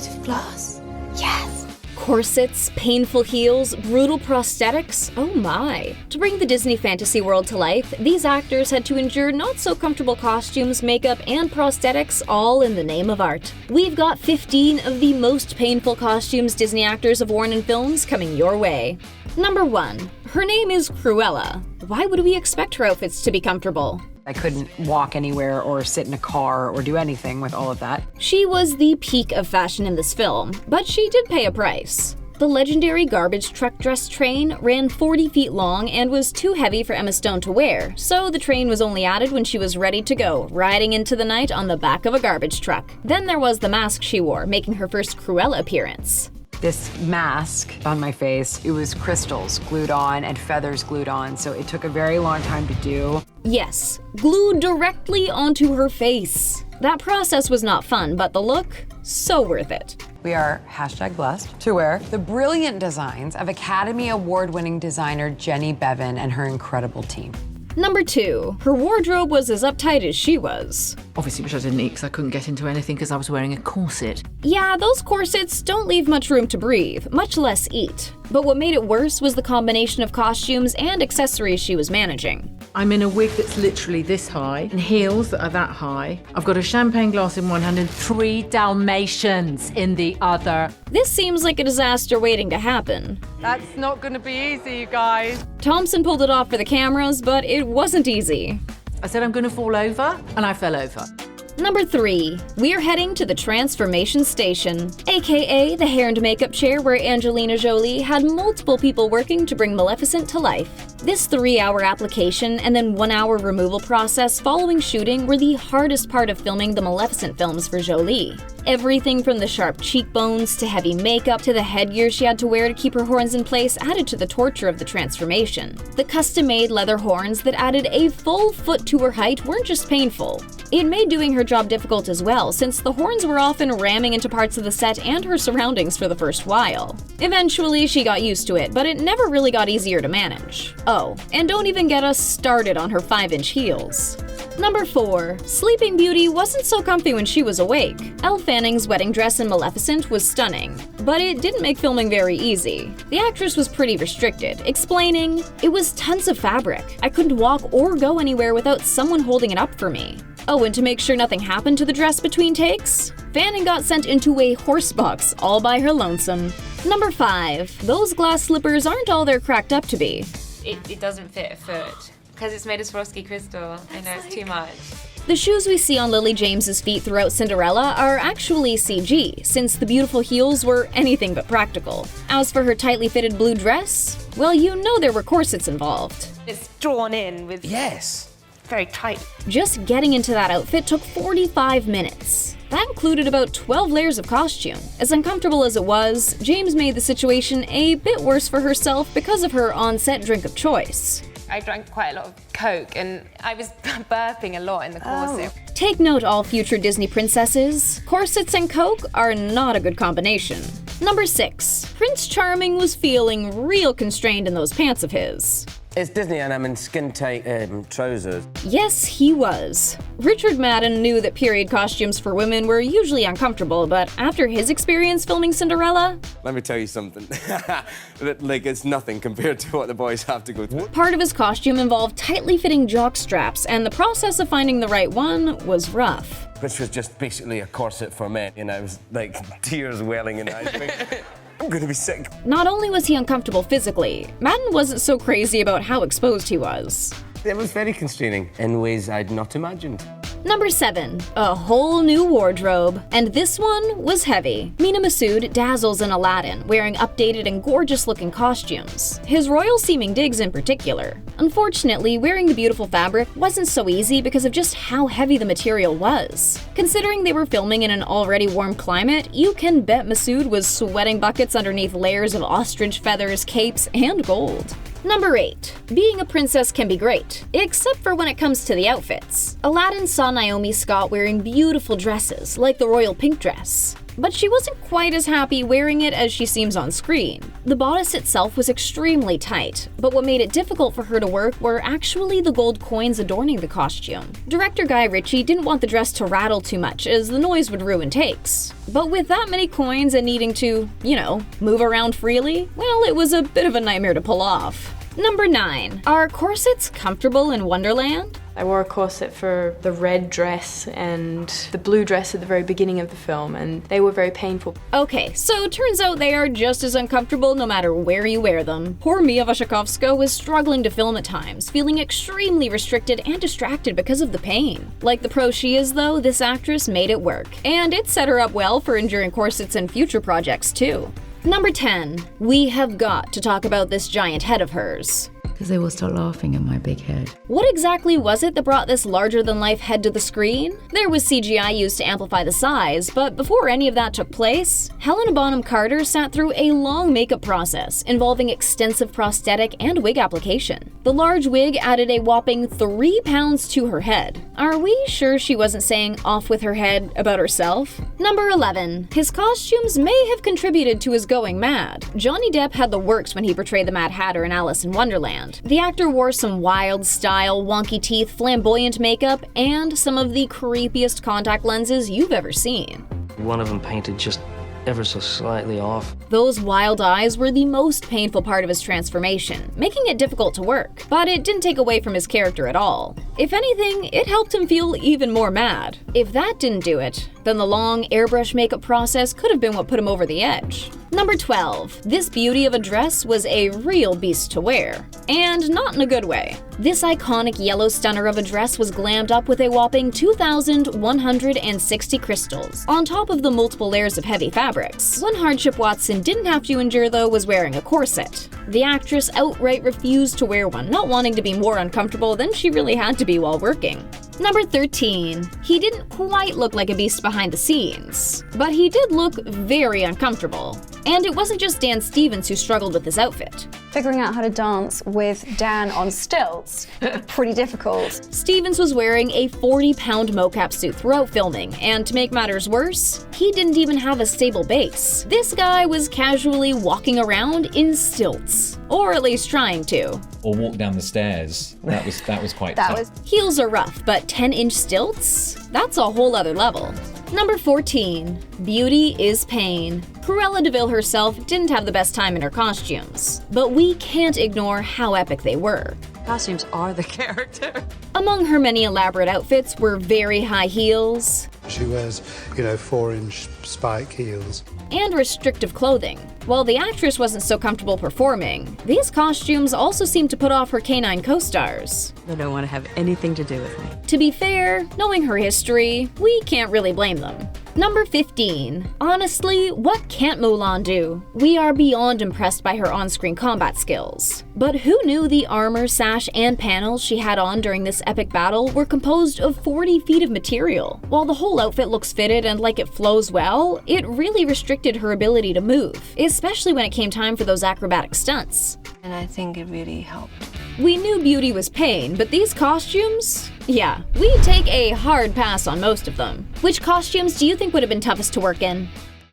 made of glass? Yes. Corsets, painful heels, brutal prosthetics, oh my. To bring the Disney fantasy world to life, these actors had to endure not-so-comfortable costumes, makeup, and prosthetics, all in the name of art. We've got 15 of the most painful costumes Disney actors have worn in films coming your way. Number 1. Her name is Cruella. Why would we expect her outfits to be comfortable? I couldn't walk anywhere or sit in a car or do anything with all of that. She was the peak of fashion in this film, but she did pay a price. The legendary garbage truck dress train ran 40 feet long and was too heavy for Emma Stone to wear, so the train was only added when she was ready to go, riding into the night on the back of a garbage truck. Then there was the mask she wore, making her first Cruella appearance. This mask on my face, it was crystals glued on and feathers glued on, so it took a very long time to do. Yes, glued directly onto her face. That process was not fun, but the look, so worth it. We are #blessed to wear the brilliant designs of Academy Award-winning designer Jenny Bevan and her incredible team. Number 2. Her wardrobe was as uptight as she was. Obviously, which I didn't eat because I couldn't get into anything because I was wearing a corset. Yeah, those corsets don't leave much room to breathe, much less eat. But what made it worse was the combination of costumes and accessories she was managing. I'm in a wig that's literally this high and heels that are that high. I've got a champagne glass in one hand and 3 dalmatians in the other. This seems like a disaster waiting to happen. That's not gonna be easy, you guys. Thompson pulled it off for the cameras, but it wasn't easy. I said I'm going to fall over, and I fell over. Number 3. We're heading to the Transformation Station, aka the hair and makeup chair where Angelina Jolie had multiple people working to bring Maleficent to life. This 3-hour application and then 1-hour removal process following shooting were the hardest part of filming the Maleficent films for Jolie. Everything from the sharp cheekbones to heavy makeup to the headgear she had to wear to keep her horns in place added to the torture of the transformation. The custom-made leather horns that added a full foot to her height weren't just painful. It made doing her job difficult as well, since the horns were often ramming into parts of the set and her surroundings for the first while. Eventually, she got used to it, but it never really got easier to manage. Oh, and don't even get us started on her 5-inch heels. Number 4. Sleeping Beauty wasn't so comfy when she was awake. Elle Fanning's wedding dress in Maleficent was stunning, but it didn't make filming very easy. The actress was pretty restricted, explaining, "It was tons of fabric. I couldn't walk or go anywhere without someone holding it up for me." Oh, and to make sure nothing happened to the dress between takes, Fanning got sent into a horse box all by her lonesome. Number 5. Those glass slippers aren't all they're cracked up to be. It doesn't fit a foot. Because it's made of Swarovski crystal. I know it's too much. The shoes we see on Lily James's feet throughout Cinderella are actually CG, since the beautiful heels were anything but practical. As for her tightly fitted blue dress, well, you know there were corsets involved. It's drawn in with... Yes. Very tight. Just getting into that outfit took 45 minutes. That included about 12 layers of costume. As uncomfortable as it was, James made the situation a bit worse for herself because of her on-set drink of choice. I drank quite a lot of Coke and I was burping a lot in the corset. Take note, all future Disney princesses. Corsets and Coke are not a good combination. Number 6. Prince Charming was feeling real constrained in those pants of his. It's Disney and I'm in skin-tight trousers. Yes, he was. Richard Madden knew that period costumes for women were usually uncomfortable, but after his experience filming Cinderella... Let me tell you something. Like, it's nothing compared to what the boys have to go through. Part of his costume involved tightly fitting jock straps, and the process of finding the right one was rough. Which was just basically a corset for men, you know, it was like tears welling in eyes. I'm gonna be sick. Not only was he uncomfortable physically, Madden wasn't so crazy about how exposed he was. It was very constraining in ways I'd not imagined. Number 7. A whole new wardrobe. And this one was heavy. Mena Massoud dazzles in Aladdin, wearing updated and gorgeous-looking costumes. His royal-seeming digs in particular. Unfortunately, wearing the beautiful fabric wasn't so easy because of just how heavy the material was. Considering they were filming in an already warm climate, you can bet Massoud was sweating buckets underneath layers of ostrich feathers, capes, and gold. Number 8. Being a princess can be great, except for when it comes to the outfits. Aladdin saw Naomi Scott wearing beautiful dresses, like the royal pink dress. but she wasn't quite as happy wearing it as she seems on screen. The bodice itself was extremely tight, but what made it difficult for her to work were actually the gold coins adorning the costume. Director Guy Ritchie didn't want the dress to rattle too much, as the noise would ruin takes. But with that many coins and needing to, move around freely, well, it was a bit of a nightmare to pull off. Number 9. Are corsets comfortable in Wonderland? I wore a corset for the red dress and the blue dress at the very beginning of the film, and they were very painful. Okay, so turns out they are just as uncomfortable no matter where you wear them. Poor Mia Wasikowska was struggling to film at times, feeling extremely restricted and distracted because of the pain. Like the pro she is, though, this actress made it work. And it set her up well for enduring corsets in future projects, too. Number 10. We have got to talk about this giant head of hers. Because they will start laughing at my big head. What exactly was it that brought this larger-than-life head to the screen? There was CGI used to amplify the size, but before any of that took place, Helena Bonham Carter sat through a long makeup process involving extensive prosthetic and wig application. The large wig added a whopping 3 pounds to her head. Are we sure she wasn't saying "off with her head" about herself? Number 11. His costumes may have contributed to his going mad. Johnny Depp had the works when he portrayed the Mad Hatter in Alice in Wonderland. The actor wore some wild style, wonky teeth, flamboyant makeup, and some of the creepiest contact lenses you've ever seen. One of them painted just ever so slightly off. Those wild eyes were the most painful part of his transformation, making it difficult to work, but it didn't take away from his character at all. If anything, it helped him feel even more mad. If that didn't do it, then the long airbrush makeup process could have been what put him over the edge. Number 12. This beauty of a dress was a real beast to wear. And not in a good way. This iconic yellow stunner of a dress was glammed up with a whopping 2,160 crystals, on top of the multiple layers of heavy fabrics. One hardship Watson didn't have to endure, though, was wearing a corset. The actress outright refused to wear one, not wanting to be more uncomfortable than she really had to be while working. Number 13. He didn't quite look like a beast behind the scenes, but he did look very uncomfortable. And it wasn't just Dan Stevens who struggled with his outfit. Figuring out how to dance with Dan on stilts, pretty difficult. Stevens was wearing a 40-pound mocap suit throughout filming, and to make matters worse, he didn't even have a stable base. This guy was casually walking around in stilts, or at least trying to. Or walk down the stairs. That was quite tough. Heels are rough, but 10-inch stilts? That's a whole other level. Number 14. Beauty is pain. Cruella de Vil herself didn't have the best time in her costumes, but we can't ignore how epic they were. Costumes are the character. Among her many elaborate outfits were very high heels. She wears, 4-inch spike heels. And restrictive clothing. While the actress wasn't so comfortable performing, these costumes also seemed to put off her canine co-stars. They don't want to have anything to do with me. To be fair, knowing her history, we can't really blame them. Number 15. Honestly, what can't Mulan do? We are beyond impressed by her on-screen combat skills. But who knew the armor, sash, and panels she had on during this epic battle were composed of 40 feet of material? While the whole outfit looks fitted and like it flows well, it really restricted her ability to move, especially when it came time for those acrobatic stunts. And I think it really helped. We knew beauty was pain, but these costumes? Yeah, we take a hard pass on most of them. Which costumes do you think would have been toughest to work in?